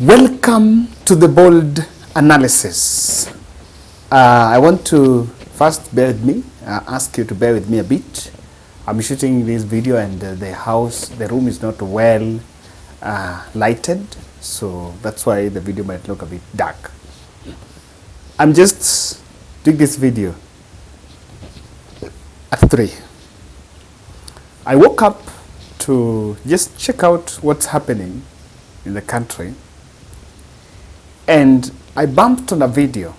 Welcome to the bold analysis. I want to first bear with me, ask you to bear with me a bit. I'm shooting this video and the room is not well lighted, so that's why the video might look a bit dark. I'm just doing this video at 3. I woke up to just check out what's happening in the country, and I bumped on a video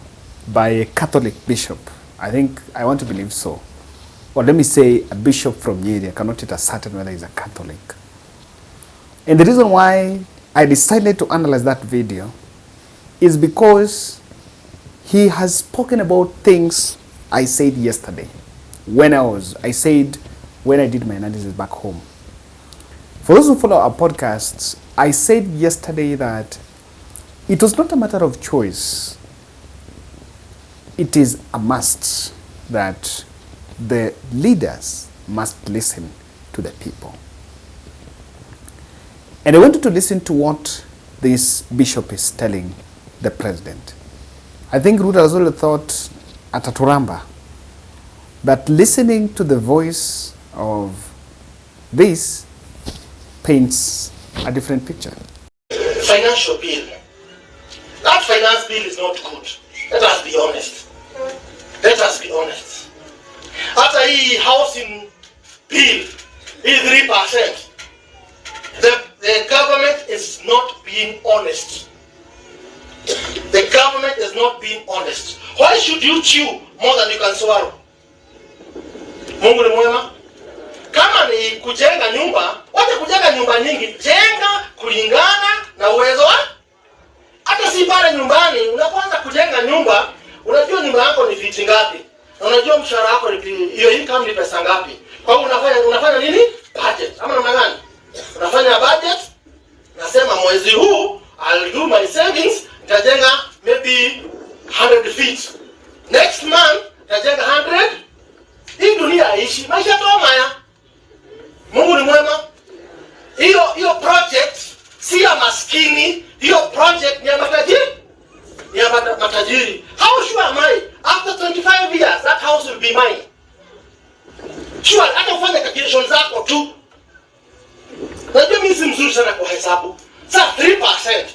by a Catholic bishop. I want to believe so. Or let me say a bishop from Nyeri. I cannot yet ascertain whether he's a Catholic. And the reason why I decided to analyze that video is because he has spoken about things I said yesterday when I did my analysis back home. For those who follow our podcasts, I said yesterday that it was not a matter of choice. It is a must that the leaders must listen to the people. And I wanted to listen to what this bishop is telling the president. I think Ruto has already thought at Aturamba that listening to the voice of this paints a different picture. Financial bill. That finance bill is not good. Let us be honest. Let us be honest. After hii housing bill is 3%, the government is not being honest. The government is not being honest. Why should you chew more than you can swallow? Mungu ni mwema. Kama ni kujenga nyumba, wacha kujenga nyumba nyingi. Jenga kulingana na uwezo wako. Hata si pale nyumbani, unapoanza kujenga nyumba, unajua nyumba yako ni fiti ngapi? Na unajua mshahara wako ni hiyo income ni pesa ngapi? Kwa hiyo unafanya nini? Budget. Ama namna gani? Unafanya budget. Nasema mwezi huu I'll do my savings, nitajenga maybe 100 feet. Next month nitajenga 100. Hii dunia haishi, maisha toa haya. Mungu ni mwema. Hiyo project si ya maskini, hiyo project ni ya matajiri. Ni ya matajiri. How sure am I? After 25 years, that house will be mine. Sure, hata ufanye calculation zako tu. Najua mimi si mzuri sana kwa hesabu. Sasa 3%.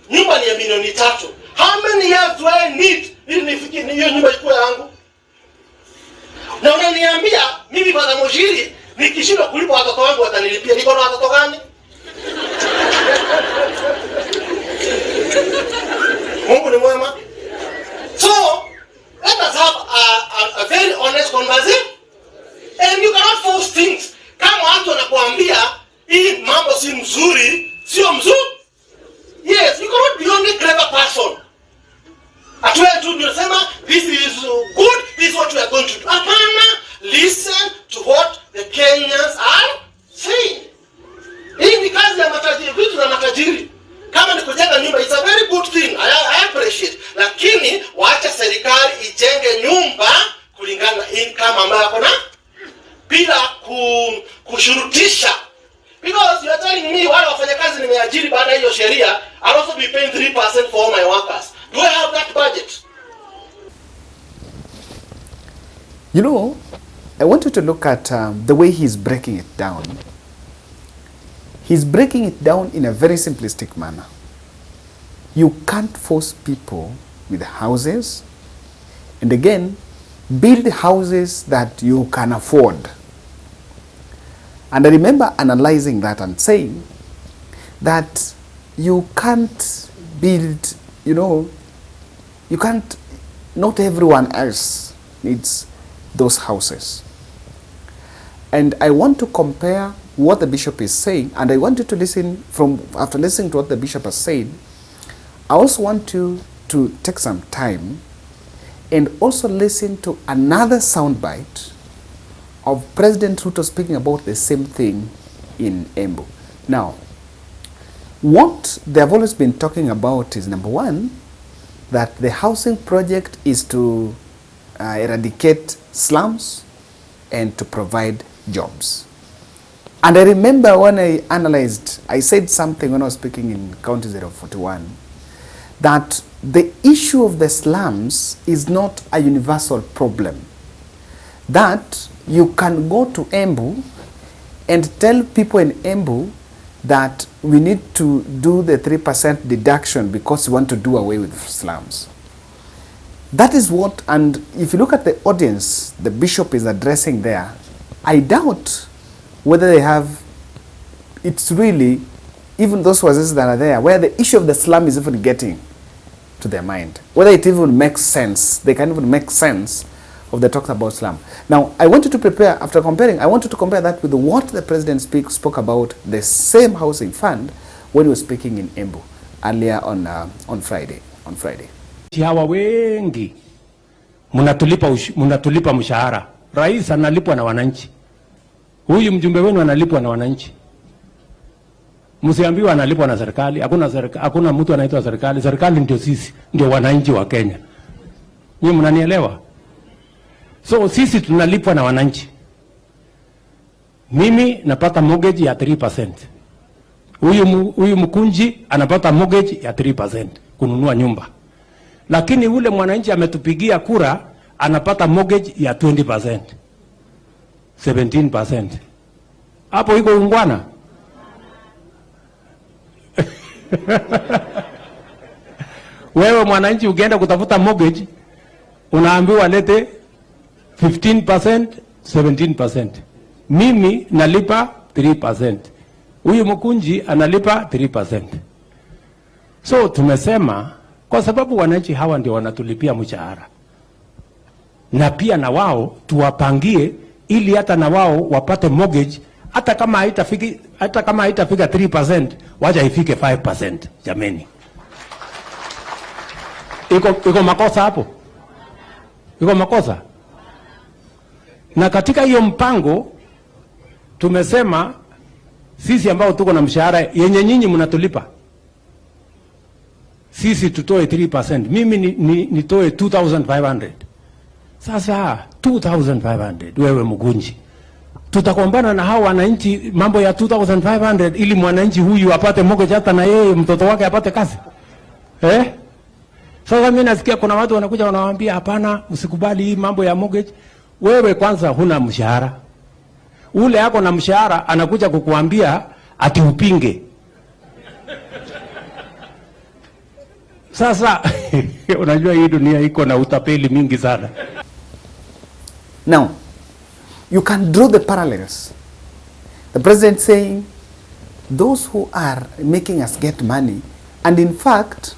Nyumba ni ya milioni 3. How many years do I need ili nifikie hiyo nyumba ikuwe yangu? Na unaniambia mimi bwana Mojiri nikishindwa kulipa watoto wangu watanilipia. Niko na watoto gani? Mungu ni mwema. So, let us have a very honest conversation. And you cannot force things. Kama watu wanakuambia hii mambo si mzuri, sio mzuri. Yes, you cannot be only clever person. Atuwe tu unasema this is good, this is what we are going to do. Hapana, listen to what the Kenyans are saying. Hii ni kazi ya matajiri, vitu za matajiri. Kama ni kujenga nyumba, it's a very good thing. I appreciate. Lakini waacha serikali ijenge nyumba kulingana na income ambayo yako na bila kushurutisha. Because you are telling me wale wafanyakazi nimeajiri baada ya hiyo sheria, I'll also be paying 3% for all my workers. Do I have that budget? You know, I want you to look at the way he's breaking it down. He's breaking it down in a very simplistic manner. You can't force people with houses, and again, build houses that you can afford. And I remember analyzing that and saying that you can't build, not everyone else needs those houses. And I want to compare what the bishop is saying, and I want you to listen after listening to what the bishop has said, I also want you to take some time and also listen to another soundbite of President Ruto speaking about the same thing in Embu. Now, what they have always been talking about is, number one, that the housing project is to eradicate slums and to provide jobs. And I remember when I analyzed, I said something when I was speaking in County 041, that the issue of the slums is not a universal problem. That you can go to Embu and tell people in Embu that we need to do the 3% deduction because we want to do away with slums. That is what, and if you look at the audience the bishop is addressing there, I doubt whether they have, it's really, even those voices that are there, where the issue of the slum is even getting to their mind. Whether it even makes sense, they can even make sense of the talk about slum. Now, I wanted to prepare, after comparing, I wanted to compare that with what the president spoke about the same housing fund when he was speaking in Embu earlier on Friday. Hawa wengi mnatulipa mshahara. Rais analipwa na wananchi. Huyu mjumbe wenu analipwa na wananchi. Msiambiwa analipwa na serikali. Hakuna mtu anaitwa serikali. Serikali ndio sisi, ndio wananchi wa Kenya. Nyinyi mnanielewa? So sisi tunalipwa na wananchi. Mimi napata mortgage ya 3%. Huyu mkunji anapata mortgage ya 3% kununua nyumba. Lakini ule mwananchi ametupigia kura anapata mortgage ya 20%. 17%. Hapo iko ungwana. Wewe mwananchi ukienda kutafuta mortgage unaambiwa lete 15%, 17%. Mimi nalipa 3%. Huyu mkunji analipa 3%. So tumesema kwa sababu wananchi hawa ndio wanatulipia mshahara, na pia na wao tuwapangie ili hata na wao wapate mortgage, hata kama haitafika 3%, wacha ifike 5%. Jameni, iko makosa hapo? Iko makosa? Na katika hiyo mpango tumesema sisi ambao tuko na mshahara yenye nyinyi mnatulipa, sisi tutoe 3%. Mimi nitoe 2,500. Sasa 2,500 wewe mgunji, tutakombana na hao wananchi mambo ya 2,500 ili mwananchi huyu apate mortgage hata na yeye mtoto wake apate kazi. Sasa mimi nasikia kuna watu wanakuja wanawaambia hapana, usikubali hii mambo ya mortgage. Wewe kwanza huna mshahara. Ule yako na mshahara anakuja kukuambia ati upinge. Sasa unajua hii dunia iko na utapeli mingi sana. Now, you can draw the parallels. The president saying those who are making us get money, and in fact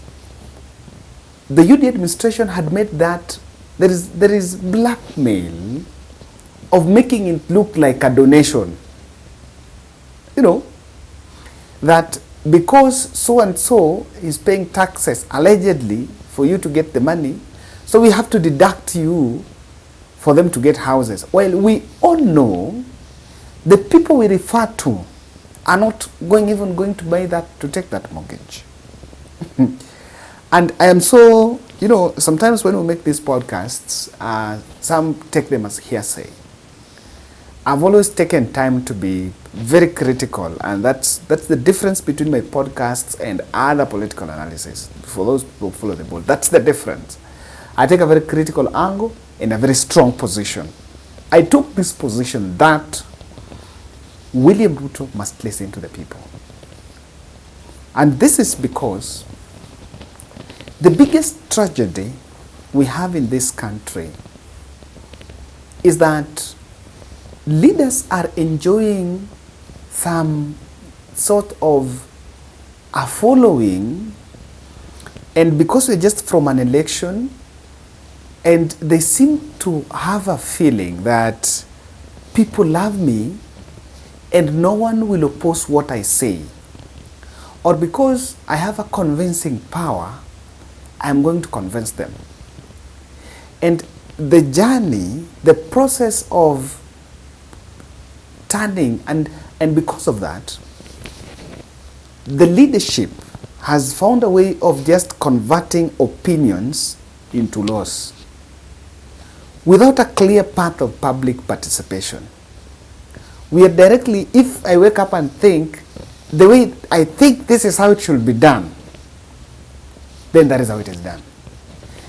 the UD administration had made that there is blackmail of making it look like a donation. You know, that because so and so is paying taxes allegedly for you to get the money, so we have to deduct you for them to get houses. Well, we all know the people we refer to are not even going to buy that, to take that mortgage. And I am so, you know, sometimes when we make these podcasts, some take them as hearsay. I've always taken time to be very critical, and that's the difference between my podcasts and other political analysis. For those who follow the ball, that's the difference. I take a very critical angle in a very strong position. I took this position that William Ruto must listen to the people. And this is because the biggest tragedy we have in this country is that leaders are enjoying some sort of a following, and because we're just from an election, and they seem to have a feeling that people love me and no one will oppose what I say, or because I have a convincing power, I'm going to convince them. And the journey, the process of turning, and because of that, the leadership has found a way of just converting opinions into laws without a clear path of public participation, we are directly, if I wake up and think, the way I think this is how it should be done, then that is how it is done.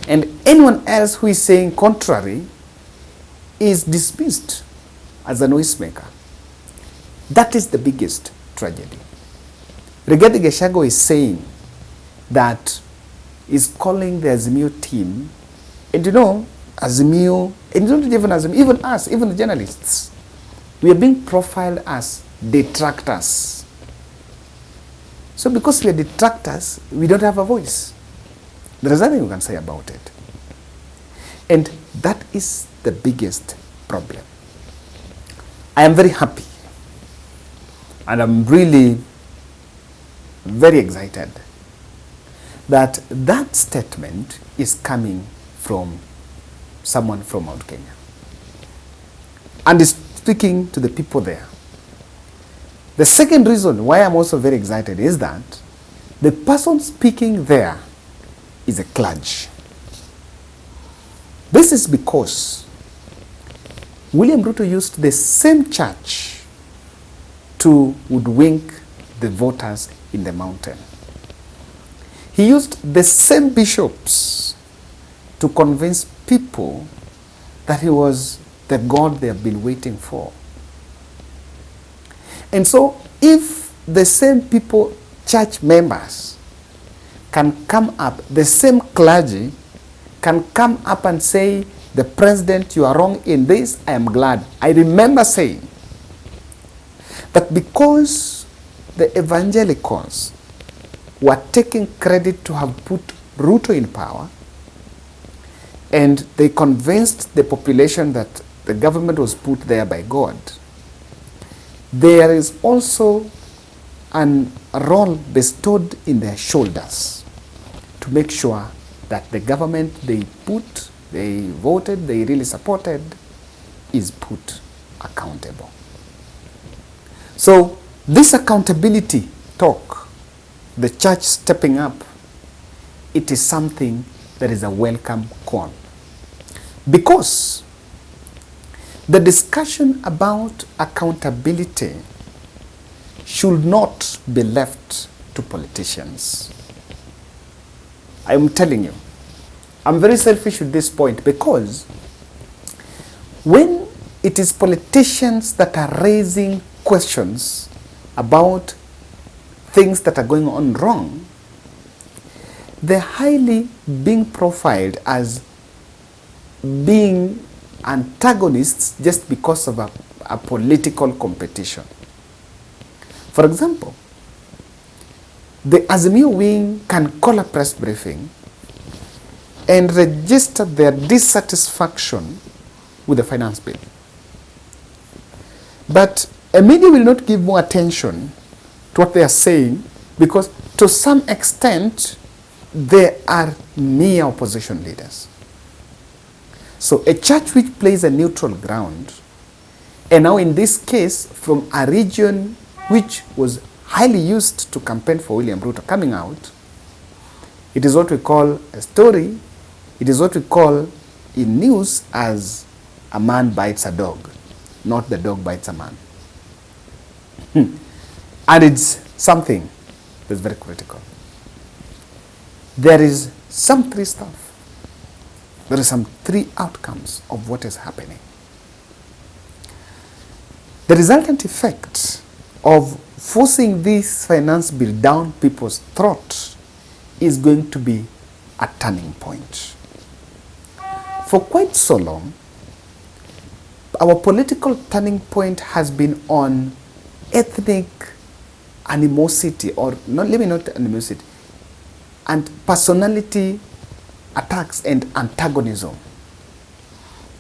And anyone else who is saying contrary is dismissed as a noisemaker. That is the biggest tragedy. Rigathi Gachagua is saying that is calling the Azimio team, and you know, Azimio, and not even Azimio, even us, even the journalists, we are being profiled as detractors. So because we are detractors, we don't have a voice. There is nothing we can say about it. And that is the biggest problem. I am very happy, and I'm really very excited that that statement is coming from someone from Mount Kenya and is speaking to the people there. The second reason why I'm also very excited is that the person speaking there is a clergy. This is because William Ruto used the same church to hoodwink the voters in the mountain. He used the same bishops to convince people that he was the God they have been waiting for. And so if the same people, church members, can come up, the same clergy can come up and say, the president, you are wrong in this, I am glad. I remember saying that because the evangelicals were taking credit to have put Ruto in power, and they convinced the population that the government was put there by God, there is also a role bestowed in their shoulders to make sure that the government they voted, they really supported, is put accountable. So this accountability talk, the church stepping up, it is something that is a welcome call. Because the discussion about accountability should not be left to politicians. I am telling you, I'm very selfish at this point, because when it is politicians that are raising questions about things that are going on wrong, they're highly being profiled as being antagonists just because of a political competition. For example, the Azimio wing can call a press briefing and register their dissatisfaction with the finance bill. But a media will not give more attention to what they are saying, because to some extent they are mere opposition leaders. So a church which plays a neutral ground, and now in this case from a region which was highly used to campaign for William Ruto coming out, it is what we call a story, it is what we call in news as a man bites a dog, not the dog bites a man. And it's something that's very critical. There is some three stuff. There are some three outcomes of what is happening. The resultant effect of forcing this finance bill down people's throat is going to be a turning point. For quite so long, our political turning point has been on ethnic animosity, or not, let me not animosity, and personality attacks and antagonism.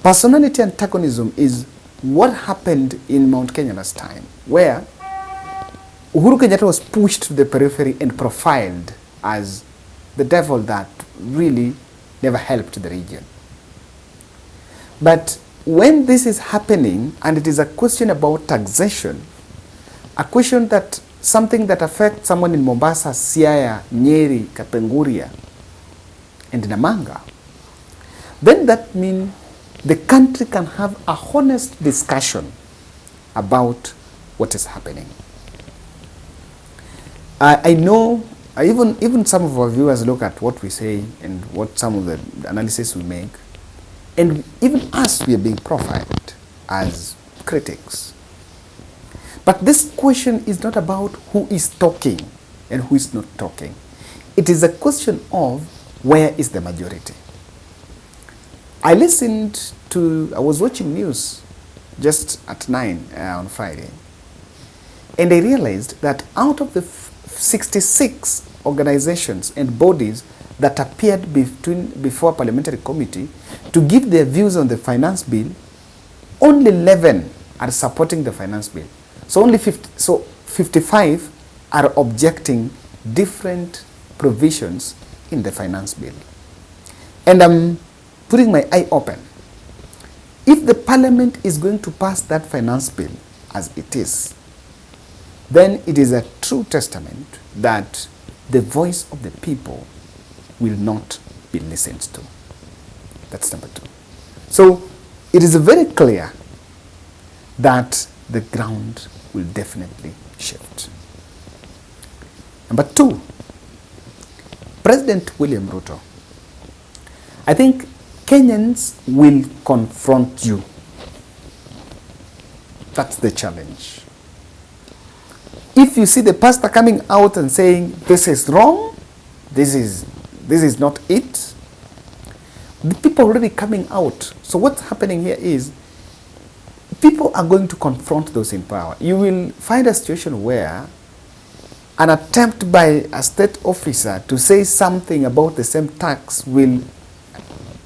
Personality antagonism is what happened in Mount Kenya last time, where Uhuru Kenyatta was pushed to the periphery and profiled as the devil that really never helped the region. But when this is happening, and it is a question about taxation, a question that something that affects someone in Mombasa, Siaya, Nyeri, Kapenguria, and Namanga, then that means the country can have a honest discussion about what is happening. I know even some of our viewers look at what we say and what some of the analysis we make, and even us, we are being profiled as critics. But this question is not about who is talking and who is not talking. It is a question of where is the majority. I was watching news just at 9 on Friday, and I realized that out of the 66 organizations and bodies that appeared before parliamentary committee to give their views on the finance bill, only 11 are supporting the finance bill. So only 55 are objecting different provisions in the finance bill. And I'm putting my eye open. If the parliament is going to pass that finance bill as it is, then it is a true testament that the voice of the people will not be listened to. That's number 2. So it is very clear that the ground will definitely shift. Number 2, President William Ruto. I think Kenyans will confront you. That's the challenge. If you see the pastor coming out and saying, this is wrong, this is not it, the people already coming out. So what's happening here is, people are going to confront those in power. You will find a situation where an attempt by a state officer to say something about the same tax will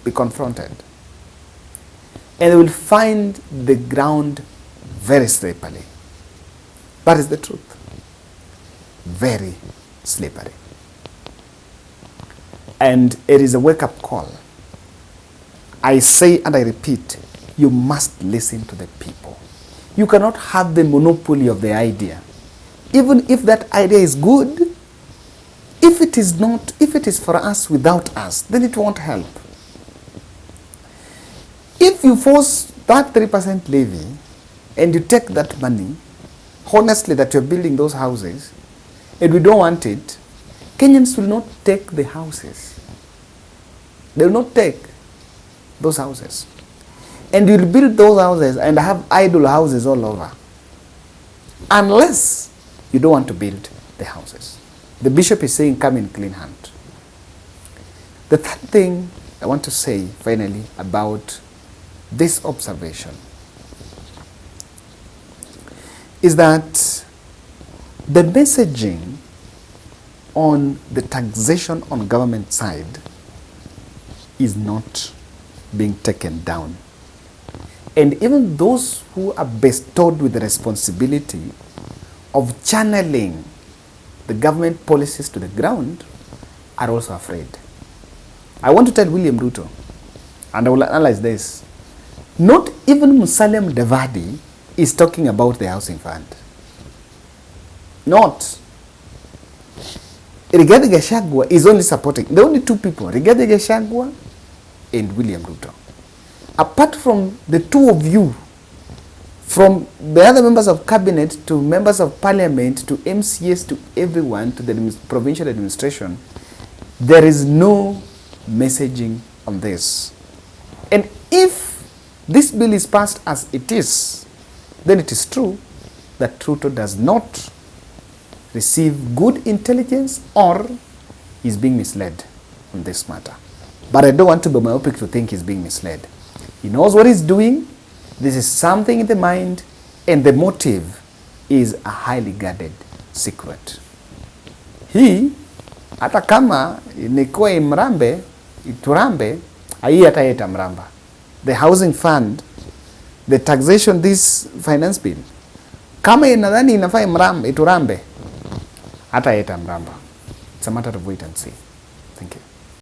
be confronted. And they will find the ground very slippery. That is the truth. Very slippery. And it is a wake-up call. I say and I repeat, you must listen to the people. You cannot have the monopoly of the idea. Even if that idea is good, if it is for us without us, then it won't help. If you force that 3% levy and you take that money, honestly, that you're building those houses, and we don't want it, Kenyans will not take the houses. They will not take those houses. And you'll build those houses and have idle houses all over. Unless you don't want to build the houses. The bishop is saying, come in clean hand. The third thing I want to say finally about this observation is that the messaging on the taxation on government side is not being taken down. And even those who are bestowed with the responsibility of channeling the government policies to the ground are also afraid. I want to tell William Ruto, and I will analyze this, not even Musalia Mudavadi is talking about the housing fund. Not. Rigathi Gachagua is only supporting, the only two people, Rigathi Gachagua and William Ruto. Apart from the two of you, from the other members of cabinet to members of parliament to MCAs to everyone to the provincial administration, there is no messaging on this. And if this bill is passed as it is, then it is true that Ruto does not receive good intelligence or is being misled on this matter. But I don't want to be myopic to think he's being misled. He knows what he's doing. This is something in the mind, and the motive is a highly guarded secret. Hii hata kama inikuwa imrambe, iturambe, hii hata yeta mramba. The housing fund, the taxation, this finance bill, kama inadhani inafaa imrambe, iturambe, hata yeta mramba. It's a matter of wait and see. Thank you.